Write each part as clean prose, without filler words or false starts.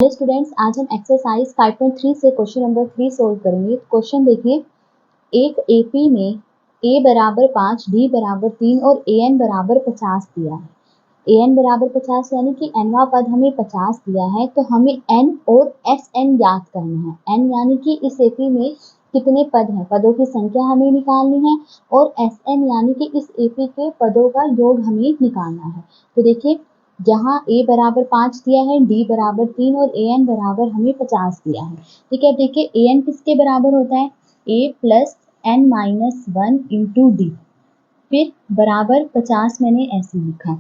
Hello students, आज हम exercise 5.3 से क्वेश्चन नंबर 3 सोल्व करेंगे। क्वेश्चन देखिए, एक एपी में a बराबर 5, d बराबर 3 और an बराबर 50 दिया है। an बराबर 50 यानी कि nवा पद हमें 50 दिया है, तो हमें n और sn ज्ञात करना है। n यानी कि इस एपी में कितने पद हैं, पदों की संख्या हमें निकालनी है, और sn यानी कि इस एपी के पदों का योग हमें निकालना है। तो देखिए, जहाँ a बराबर 5 दिया है, d बराबर 3 और an बराबर हमें 50 दिया है। ठीक है, देखिए an किसके बराबर होता है, a plus n minus 1 into D, फिर बराबर 50 मैंने ऐसे लिखा।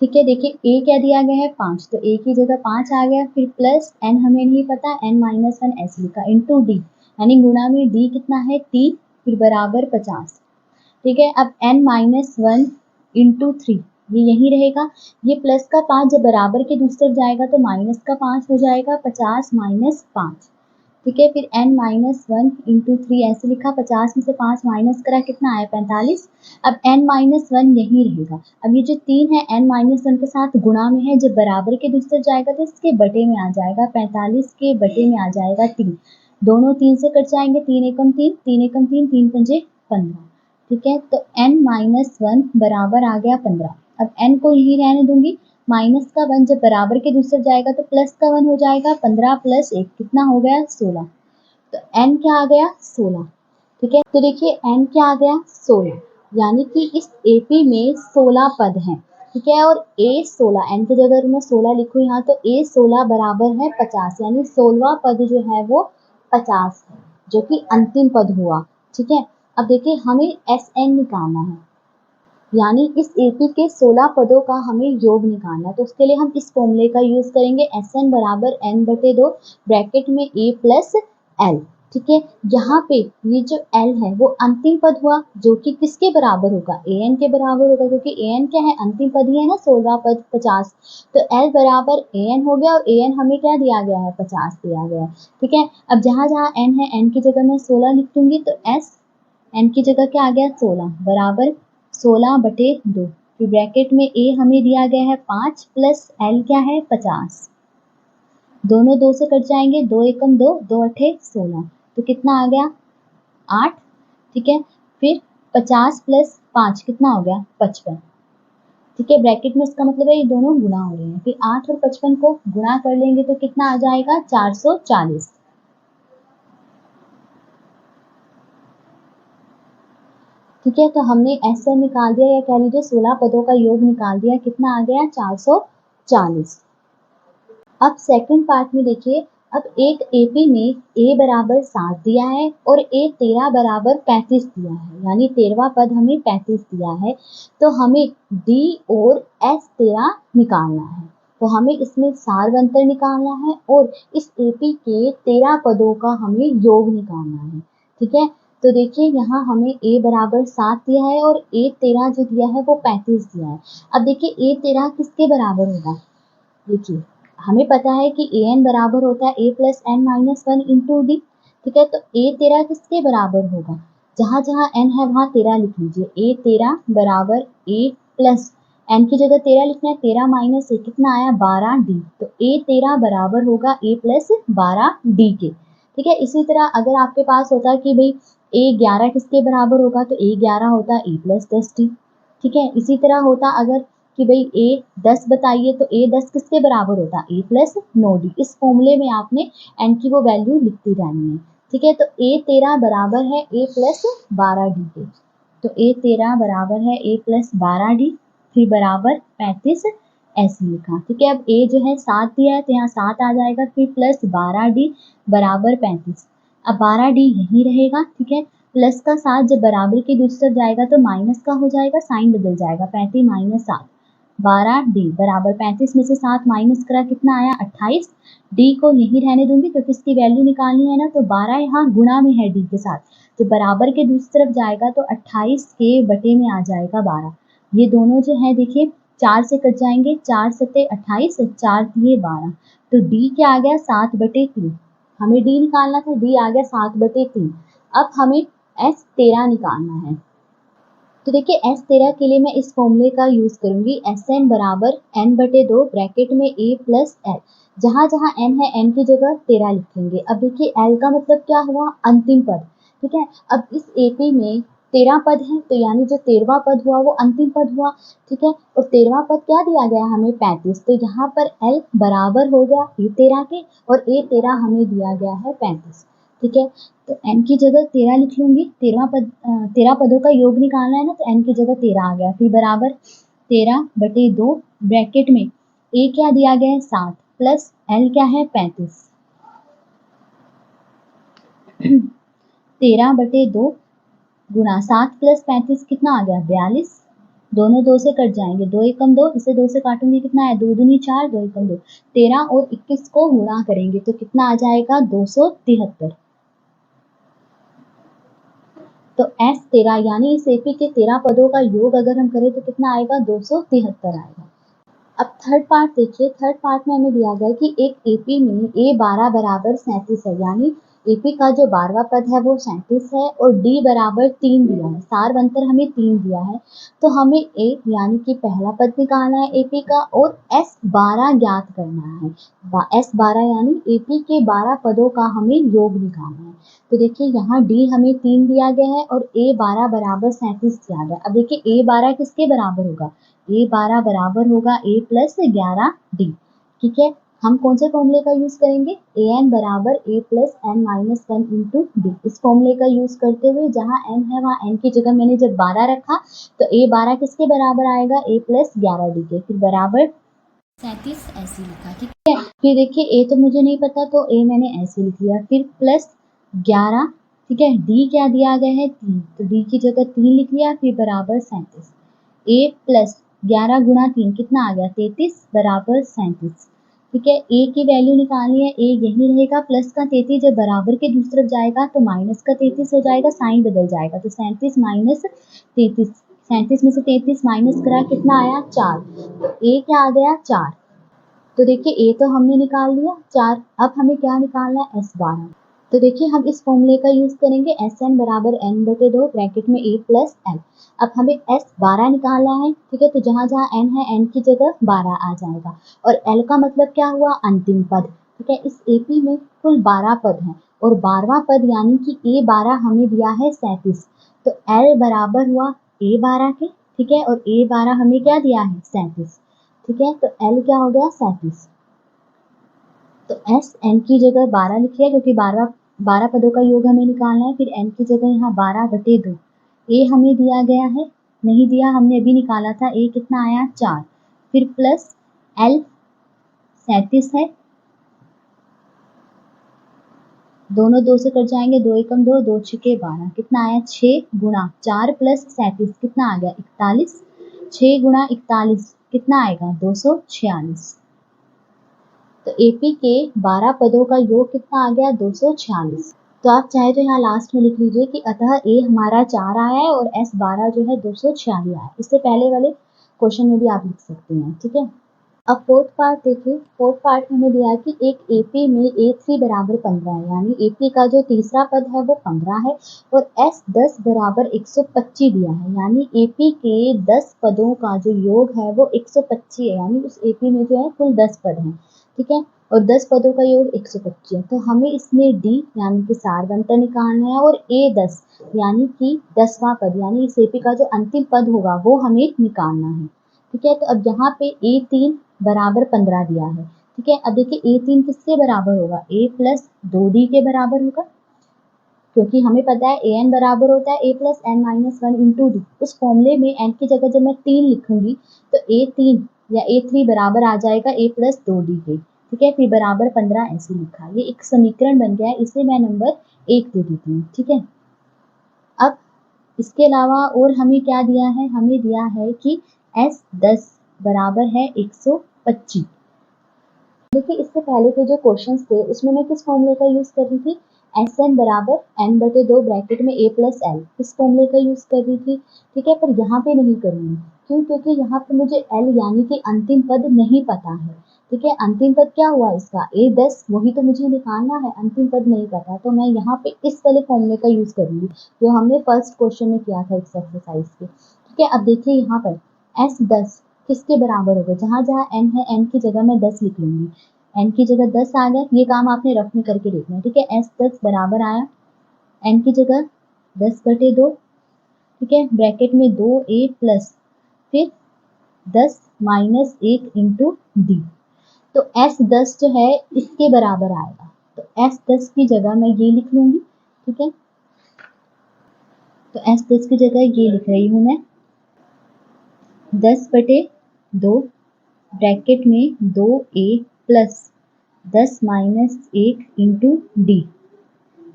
ठीक है, देखिए a क्या दिया गया है 5, तो a की जगह 5 आ गया, फिर प्लस n हमें नहीं पता, n माइनस 1 ऐसे लिखा, इंटू डी यानी गुणा में d कितना है 3, फिर बराबर 50। ठीक है, अब n माइनस 1 इंटू 3 ये यही रहेगा। ये प्लस का 5 जब बराबर के दूसरी तरफ जाएगा तो माइनस का 5 हो जाएगा, 50 माइनस 5। ठीक है, फिर n माइनस 1 इंटू 3 ऐसे लिखा, 50 में से 5 माइनस करा, कितना आया 45। अब n माइनस 1 यही रहेगा। अब ये जो 3 है n माइनस 1 के साथ गुणा में है, जब बराबर के दूसरी तरफ जाएगा तो इसके बटे में आ जाएगा, 45 के बटे में आ जाएगा 3। दोनों 3 से कट जाएंगे, 3 एकम 3, 3 एकम 3, 3 पंजे 15। ठीक है, तो n माइनस 1 बराबर आ गया 15। अब n को यही रहने दूंगी, माइनस का 1 जब बराबर के दूसरे जाएगा तो प्लस का 1 हो जाएगा, 15 प्लस 1 कितना हो गया 16। तो n क्या आ गया 16। ठीक है, तो देखिए n क्या आ गया 16, यानी कि इस एपी में 16 पद हैं। ठीक है, और a 16, n की जगह अगर मैं 16 लिखूं यहाँ, तो a 16 बराबर है 50, यानी 16वां पद जो है वो 50 है, जो कि अंतिम पद हुआ। ठीक है, अब देखिए हमें Sn निकालना है, यानी इस एपी के 16 पदों का हमें योग निकालना है। तो उसके लिए हम इस फॉर्मूले का यूज करेंगे, Sn बराबर n/2 ब्रैकेट में a प्लस l। ठीक है, यहाँ पे ये जो l है वो अंतिम पद हुआ, जो कि किसके बराबर होगा, an के बराबर होगा, क्योंकि an क्या है अंतिम पद ही है ना, 16वां पद 50। तो l बराबर an हो गया, और an हमें क्या दिया गया है 50 दिया गया है। ठीक है, अब जहाँ जहाँ n है, n की जगह मैं 16 लिख दूंगी, तो s n की जगह क्या आ गया 16 बराबर 16/2, फिर ब्रैकेट में a हमें दिया गया है 5 प्लस l क्या है 50। दोनों 2 से कट जाएंगे, 2 एकम 2, 2 अठे 16, तो कितना आ गया 8। ठीक है, फिर 50 प्लस 5 कितना हो गया 55। ठीक है, ब्रैकेट में इसका मतलब है ये दोनों गुणा हो रहे हैं, फिर 8 और 55 को गुणा कर लेंगे तो कितना आ जाएगा 440। ठीक है, तो हमने Sn निकाल दिया, या कह लीजिए 16 पदों का योग निकाल दिया, कितना आ गया 440। अब सेकंड पार्ट में देखिए, अब एक एपी में a बराबर 7 दिया है और a 13 बराबर 35 दिया है, यानी 13वां पद हमें 35 दिया है, तो हमें d और s13 निकालना है। तो हमें इसमें सारवंतर निकालना है और इस एपी के 13 पदों का हमें योग निकालना है। ठीक है, तो देखिए यहाँ हमें a बराबर 7 दिया है और a 13 जो दिया है वो 35 दिया है। अब देखिए a 13 किसके बराबर होगा, देखिए हमें पता है कि an बराबर होता है a plus n minus 1 into D. ठीक है, तो a 13 किसके बराबर होगा, जहाँ जहाँ n है वहाँ 13 लिख लीजिए, a 13 बराबर a प्लस n की जगह 13 लिखना है, 13 माइनस 1 कितना आया 12d, तो a 13 बराबर होगा a प्लस 12d के। ठीक है, इसी तरह अगर आपके पास होता कि भाई a 11 किसके बराबर होगा, तो a 11 होता a प्लस 10d। ठीक है, इसी तरह होता अगर कि भाई a 10 बताइए, तो a 10 किसके बराबर होता a प्लस 9d। इस फॉर्मूले में आपने n की वो वैल्यू लिखती रहनी है। ठीक है, तो a 13 बराबर है a प्लस 12d के, तो a 13 बराबर है a प्लस 12d, फिर बराबर 35 ऐसे लिखा। ठीक है, अब a जो है 7 दिया है तो यहाँ 7 आ जाएगा, फिर प्लस 12d बराबर 35। अब 12d यही रहेगा। ठीक है, प्लस का 7 जब बराबर की दूसरी तरफ जाएगा तो माइनस का हो जाएगा, साइन बदल जाएगा, 35 माइनस 7 12d बराबर 35 में से 7 माइनस करा, कितना आया 28। d को यही रहने दूंगी क्योंकि इसकी वैल्यू निकालनी है ना, तो 12 यहाँ गुणा में है d के साथ, जब बराबर के दूसरी तरफ जाएगा तो 28 के बटे में आ जाएगा 12। ये दोनों जो है देखिए 4 से कट जाएंगे, 4 सत्ते 28, 4 दिए 12, तो d क्या आ गया 7/3। हमें d निकालना था, d आ गया 7/3। अब हमें s13 निकालना है। तो देखिए s13 के लिए मैं इस फॉर्मूले का यूज करूंगी, Sn बराबर n/2 ब्रैकेट में a प्लस l। जहाँ जहाँ n है n की जगह 13 लिखेंगे। अब देखिए l का मतलब क्या हुआ, अंतिम पद, ठीक है। अब इस AP में 13 पद हैं, तो यानी जो 13वां पद हुआ वो अंतिम पद हुआ, ठीक है। और 13वां पद क्या दिया गया हमें, 35, तो यहाँ पर l बराबर हो गया A13 के, और A13 हमें दिया गया है 35, ठीक है। तो n की जगह 13 लिख लूंगी, 13 पदों का योग निकालना है ना, तो n की जगह 13 आ गया, फिर बराबर 13/2 ब्रैकेट में a क्या दिया गया है 7 प्लस l क्या है 35। 13/2 गुणा 7 प्लस 35 कितना आ गया 42, दोनों 2 से कट जाएंगे, 2 एकम 2, इसे 2 से काटूंगी कितना है 2 दूनी 4, 2 एकम 2, 13 और 21 को गुणा करेंगे तो कितना आ जाएगा 273। तो S13 यानी इस AP के 13 पदों का योग अगर हम करें तो कितना आएगा 273 आएगा। अब थर्ड पार्ट देखिए, थर्ड पार्ट में हमें दिया गया है कि एक AP में A12 बराबर 37 है, यानी AP का जो 12वां पद है वो 37 है और D बराबर 3 दिया है, सार बनकर हमें 3 दिया है, तो हमें A यानी कि पहला पद निकालना है AP का और S12 ज्ञात करना है। S12 यानी AP के 12 पदों का हमें योग निकालना है। तो देखिए यहाँ D हमें 3 दिया गया है और A12 बराबर 37 दिया गया। अब देखिए A12 किसके बराबर होगा, A12 बराबर होगा A प्लस 11D, ठीक है। हम कौन से फॉर्मूले का यूज करेंगे, an बराबर A plus n minus 1 into D. इस फॉर्मूले का यूज करते हुए जहाँ n है वहाँ n की जगह मैंने जब 12 रखा तो A12 किसके बराबर आएगा A प्लस 11D के, फिर बराबर 37 ऐसे लिखा, ठीक है। फिर देखिए A तो मुझे नहीं पता तो A मैंने ऐसे लिख लिया, फिर प्लस 11, ठीक है। D क्या दिया गया है 3, तो D की जगह 3 लिख लिया, फिर बराबर 37। A प्लस 11 गुणा 3 कितना आ गया 33 बराबर 37, ठीक है। A की वैल्यू निकालनी है, A यही रहेगा प्लस का 33, जब बराबर के दूसरी तरफ जाएगा तो माइनस का 33 हो जाएगा, साइन बदल जाएगा, तो 37 माइनस 33, 37 में से 33 माइनस करा कितना आया 4, तो A क्या आ गया 4। तो देखिए A तो हमने निकाल लिया 4, अब हमें क्या निकालना है S12। तो देखिए हम इस फॉर्मूले का यूज करेंगे Sn बराबर n/2 ब्रैकेट में A प्लस n। अब हमें S12 निकालना है, ठीक है। तो जहाँ जहाँ n है n की जगह 12 आ जाएगा और L का मतलब क्या हुआ अंतिम पद, ठीक है। इस AP में कुल 12 पद हैं और 12वां पद यानी कि A12 हमें दिया है 37, तो L बराबर हुआ A12 के, ठीक है। और A12 हमें क्या दिया है 37, ठीक है। तो L क्या हो गया 37, तो S n की जगह 12 लिखिए क्योंकि 12 पदों का योग हमें निकालना है, फिर n की जगह यहाँ 12/2। A हमें दिया गया है, नहीं दिया, हमने अभी निकाला था, A कितना आया 4, फिर प्लस L 37 है, दोनों 2 से कट जाएंगे, 2 एकम 2, 2 छके 12, कितना आया 6 गुणा 4 प्लस 37 कितना आ गया 41, 6 गुणा 41 कितना आएगा 246। तो AP के 12 पदों का योग कितना आ गया 246। तो आप चाहे तो यहाँ लास्ट में लिख लीजिए कि अतः A हमारा 4 आया है और S12 जो है 246 आया है। इससे पहले वाले क्वेश्चन में भी आप लिख सकते हैं, ठीक है। अब फोर्थ पार्ट देखिए, फोर्थ पार्ट में हमें दिया है कि एक AP में A3 बराबर 15 है, यानी AP का जो तीसरा पद है वो 15 है और S10 बराबर 125 दिया है, यानी AP के 10 पदों का जो योग है वो 125 है, यानी उस AP में जो है कुल 10 पद हैं, ठीक है। और 10 पदों का योग 125 है, तो हमें इसमें D यानी कि सार बनकर निकालना है और A10 यानी कि 10वां पद यानी इस AP का जो अंतिम पद होगा वो हमें निकालना है, ठीक है। तो अब यहाँ पे A3 बराबर 15 दिया है, ठीक है। अब देखिए A3 किसके बराबर होगा, A प्लस 2D के बराबर होगा, क्योंकि हमें पता है AN बराबर होता है A plus n minus 1 into D. उस फॉर्मूले में n की जगह जब मैं 3 लिखूंगी तो A3 या A3 बराबर आ जाएगा A प्लस 2D के, ठीक है। फिर बराबर 15 ऐसे लिखा, ये एक समीकरण बन गया है, इसे मैं नंबर 1 दे देती हूँ, ठीक है। अब इसके अलावा और हमें क्या दिया है, हमें दिया है कि S10 बराबर है 125। देखिए इससे पहले के जो क्वेश्चंस थे उसमें मैं किस फॉर्मूले का यूज कर रही थी, Sn बराबर n/2 ब्रैकेट में A प्लस L, इस फॉर्मूले का यूज कर रही थी, ठीक है। पर यहाँ पे नहीं करूँगी, क्यों, क्योंकि यहाँ पे मुझे L यानी कि अंतिम पद नहीं पता है, ठीक है। अंतिम पद क्या हुआ इसका A10, वही तो मुझे निकालना है, अंतिम पद नहीं पता, तो मैं यहाँ पे इस वाले फॉर्मूले का यूज करूंगी जो हमने फर्स्ट क्वेश्चन में किया था इस एक्सरसाइज के, ठीक है। अब देखिए यहाँ पर S10 किसके बराबर होगा, जहाँ जहाँ n है n की जगह मैं 10 लिख लूंगी, n की जगह 10 आ गया, ये काम आपने रफ में करके देखना है, ठीक है। S10 बराबर आया n की जगह 10/2, ठीक है, ब्रैकेट में 2a प्लस फिर 10 माइनस 1 इंटू डी। तो S10 जो है इसके बराबर आएगा, तो S10 की जगह मैं ये लिख लूंगी, ठीक है। तो S10 की जगह ये लिख रही हूं मैं 10/2 ब्रैकेट में 2a plus 10 minus 1 into D,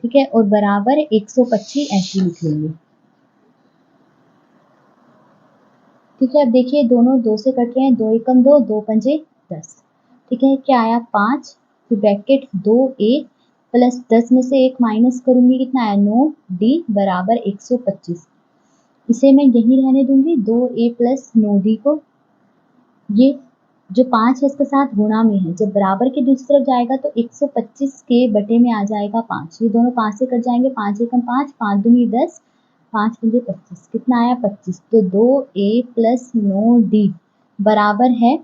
ठीक है, और बराबर 125 ऐसे लिख लेंगे, ठीक है। अब देखिए दोनों 2 से कट रहे हैं, 2 एकम 2, 2 पंजे 10, ठीक है। क्या आया 5, फिर ब्रैकेट 2a प्लस 10 में से 1 माइनस करूंगी, कितना आया 9d बराबर 125। इसे मैं यही रहने दूंगी 2a प्लस 9d को। ये जो 5 है इसके साथ गुणा में है, जब बराबर के दूसरी तरफ जाएगा तो 125 के बटे में आ जाएगा 5, ये दोनों 5 से कट जाएंगे, 5 एकम 5, 5 दूनी 10, 5 पंजे 25, कितना आया 25। तो 2a प्लस 9d बराबर है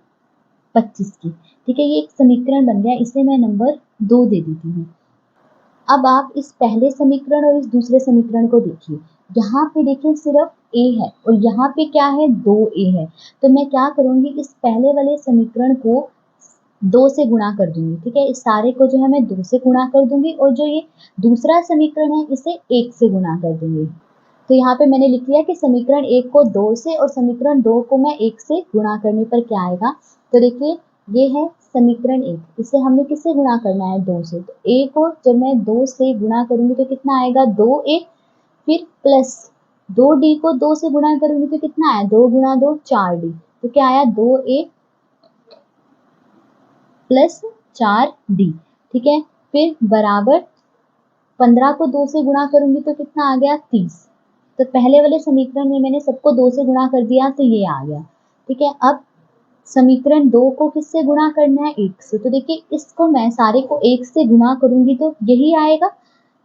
25 की, ठीक है। ये एक समीकरण बन गया, इसे मैं नंबर 2 दे देती हूँ। अब आप इस पहले समीकरण और इस दूसरे समीकरण को देखिए, यहाँ पे देखिए सिर्फ a है और यहाँ पे क्या है 2a है, तो मैं क्या करूंगी इस पहले वाले समीकरण को 2 से गुणा कर दूंगी, ठीक है। इस सारे को जो है मैं 2 से गुणा कर दूंगी और जो ये दूसरा समीकरण है इसे 1 से गुणा कर दूंगी। तो यहाँ पे मैंने लिख लिया कि समीकरण 1 को 2 से और समीकरण 2 को मैं 1 से गुणा करने पर क्या आएगा। तो देखिए ये है समीकरण 1, इसे हमने किससे गुणा करना है 2 से, तो a को जब मैं 2 से गुणा करूंगी तो कितना आएगा 2a, फिर प्लस 2d को 2 से गुणा करूंगी तो कितना आया 2 गुणा 2 4d, तो क्या आया 2a प्लस 4d, ठीक है। फिर बराबर 15 को 2 से गुणा करूंगी तो कितना आ गया 30। तो पहले वाले समीकरण में मैंने सबको 2 से गुणा कर दिया तो ये आ गया, ठीक है। अब समीकरण 2 को किससे गुणा करना है 1 से, तो देखिए इसको मैं सारे को 1 से गुणा करूंगी तो यही आएगा,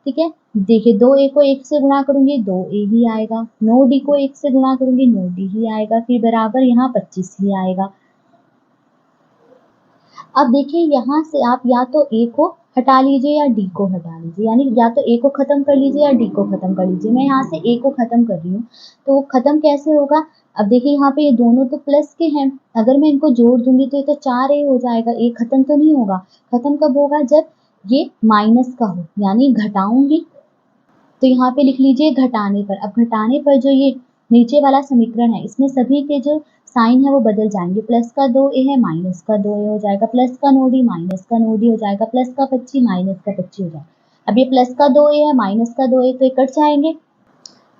ठीक है। देखिए 2a को 1 से गुणा करूंगी 2a ही आएगा, 9d को 1 से गुणा करूंगी 9d ही आएगा, फिर बराबर यहाँ 25 ही आएगा। अब देखिए यहाँ से आप या तो a को हटा लीजिए या d को हटा लीजिए, यानी या तो a को खत्म कर लीजिए या d को खत्म कर लीजिए। मैं यहाँ से a को खत्म कर रही हूँ, तो खत्म कैसे होगा। अब देखिए यहाँ पे ये दोनों तो प्लस के हैं, अगर मैं इनको जोड़ दूंगी तो ये तो 4a हो जाएगा, a खत्म तो नहीं होगा। खत्म कब होगा जब ये माइनस का हो, यानी घटाऊंगी, तो यहाँ पे लिख लीजिए घटाने पर। अब घटाने पर जो ये नीचे वाला समीकरण है इसमें सभी के जो साइन है वो बदल जाएंगे, प्लस का 2a है माइनस का 2a हो जाएगा, प्लस का 9d माइनस का 9d हो जाएगा, प्लस का 25 माइनस का 25 हो जाएगा। अब ये प्लस का 2a है माइनस का 2a तो ये कट जाएंगे।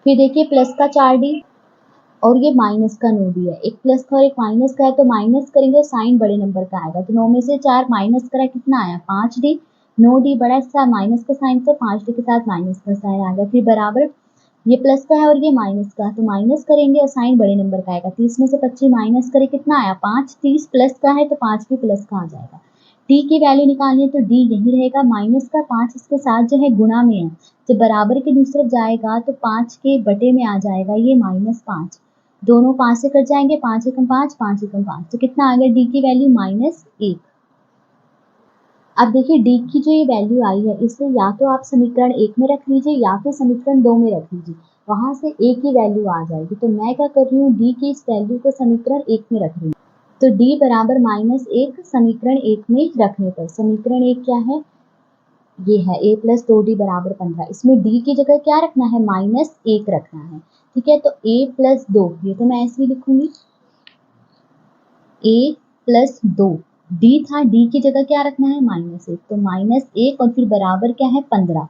फिर देखिए प्लस का 4d और ये माइनस का 9d है, एक प्लस का और एक माइनस का है, तो माइनस करेंगे तो साइन बड़े नंबर का आएगा, तो 9 में से 4 माइनस करा कितना आया 5d, 9d बड़ा सा माइनस का साइन तो 5d के साथ माइनस का साइन आ गया। फिर बराबर ये प्लस का है और ये माइनस का, तो माइनस करेंगे और साइन बड़े नंबर का आएगा, 30 में से 25 माइनस करे कितना आया 5, 30 प्लस का है तो 5 भी प्लस का आ जाएगा। डी की वैल्यू निकालनी है तो डी यही रहेगा, माइनस का 5 इसके साथ जो है गुणा में है, जब बराबर के दूसरी तरफ जाएगा तो 5 के बटे में आ जाएगा ये -5, दोनों 5 से कट जाएंगे, 5 एकम 5, 5 एकम 5, तो कितना आ गया डी की वैल्यू -1। अब देखिए डी की जो ये वैल्यू आई है इसे या तो आप समीकरण 1 में रख लीजिए या फिर समीकरण 2 में रख लीजिए, वहां से ए की वैल्यू आ जाएगी। तो मैं क्या कर रही हूँ डी की इस वैल्यू को समीकरण 1 में रख रही हूँ, तो डी बराबर -1 समीकरण 1 में रखने पर, समीकरण 1 क्या है ये है a प्लस 2d बराबर 15, इसमें d की जगह क्या रखना है -1 रखना है, ठीक है। तो a प्लस 2, ये तो मैं ऐसे ही लिखूंगी a प्लस 2, d था, d की जगह क्या रखना है -1, तो -1 और फिर बराबर क्या है 15।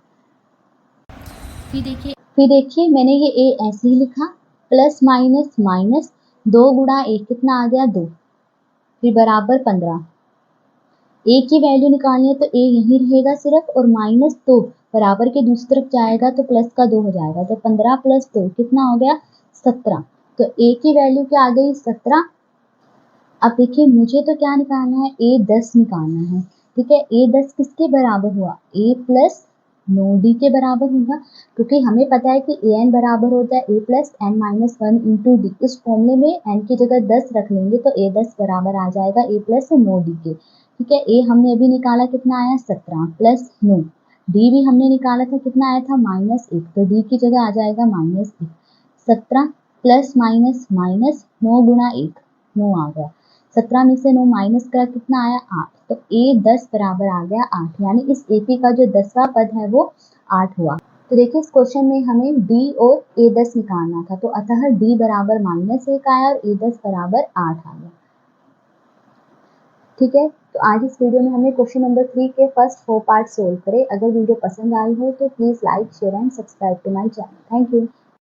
फिर देखिए मैंने ये a ऐसे ही लिखा, प्लस माइनस माइनस 2 गुणा 1 कितना आ गया 2, फिर बराबर 15। a की वैल्यू निकालनी है तो a यही रहेगा सिर्फ, और -2 बराबर के दूसरी तरफ जाएगा तो प्लस का 2 हो जाएगा, तो 15 प्लस 2 कितना हो गया 17। तो a की वैल्यू क्या आ गई 17। अब देखिए मुझे तो क्या निकालना है a10 निकालना है, ठीक है। a10 किसके बराबर हुआ a प्लस 9d के बराबर होगा, क्योंकि हमें पता है कि an बराबर होता है a plus n minus 1 into D. इस फॉर्मूले में n की जगह 10 रख लेंगे तो a10 बराबर आ जाएगा a प्लस 9d के, ठीक है। ए हमने अभी निकाला, कितना आया 17 प्लस 9। डी भी हमने निकाला था, कितना आया था -1, तो डी की जगह आ जाएगा -1। 17 प्लस माइनस माइनस 9 गुणा 1, 9 आ गया। 17 में से 9 माइनस करा, कितना आया 8, तो ए 10 बराबर आ गया 8, यानी इस एपी का जो 10वां पद है वो 8 हुआ। तो देखिए इस क्वेश्चन में हमें डी और ए 10 निकालना था, तो अतः डी बराबर -1 आया और ए 10 बराबर 8 आ गया। ठीक है, तो आज इस वीडियो में हमने क्वेश्चन नंबर 3 के फर्स्ट 4 पार्ट सोल्व करे। अगर वीडियो पसंद आई हो तो please like, share and subscribe to my channel. Thank you.